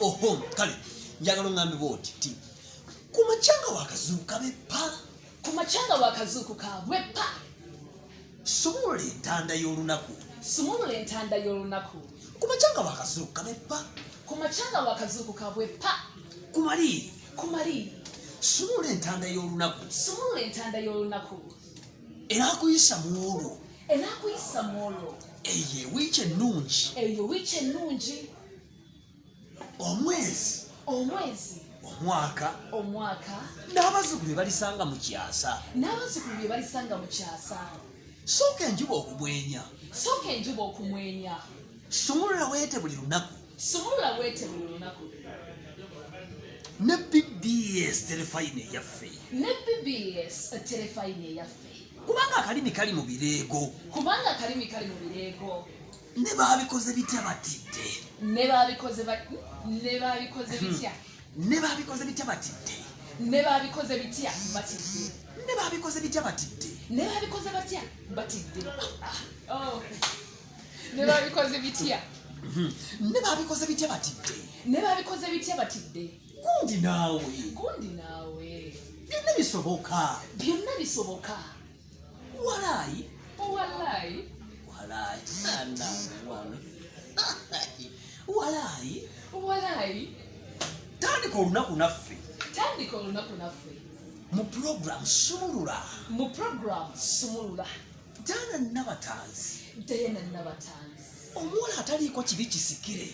oho kale njagala ngambe boti ti kumachanga wakazuka bepa kumachanga wakazuku kabwepa sumule entanda y'olunaku sumule entanda y'olunaku kumachanga wakazuka bepa kumachanga wakazuku kabwepa kumali sumule entanda y'olunaku sumule entanda y'olunaku enakuyisa muolo eyo wiiki ennungi omwezi omwaka n'abazzukulu balisanga mu kyasa sooka enjuba okumwenya sumulula weete buli lunaku ne BBS telefayina eyaffe kubanga akalimi kali mu bireego ne baabikoze bitya batidde ne babikoze bitya batidde gundi naawe byonna bisoboka walaayi tandika olunaku naffe mu program sumulula Diana Nabatanzi omuwala ataliiko kibi kisikire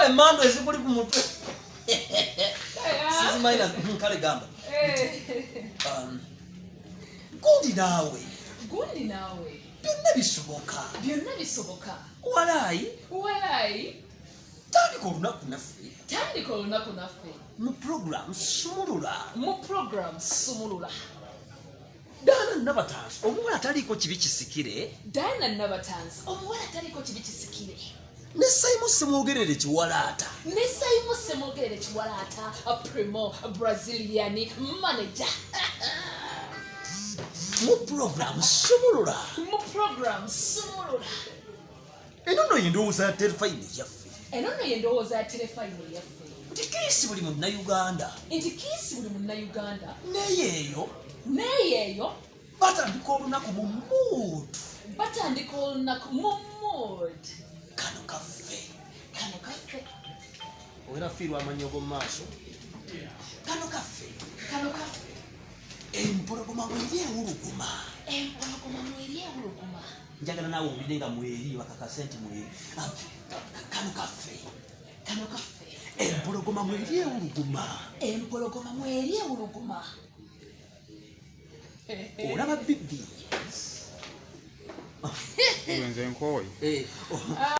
emando ezikuli ku mutwe sizimaina kale gamba gundi naawe byonna bisoboka walaayi tandika olunaku naffe mu program sumulula Diana Nabatanzi omuwala ataliiko kibi kisikire ne Simon Semwogerere Kiwalaata Brazilian manager mu program sumulula eno nno yendowooza ya terefayina eyaffe nti kiisi buli munnayuganda neyeeyo batandika olunaku mu mood kano kaffe owera fiirwa amanyogo mu maaso kano kaffe empologoma mweri ewuluguma njagala naawe owulire nga mweri bakakase nti mweri kano kaffe empologoma mweri ewuluguma olaba BBS nze nkooye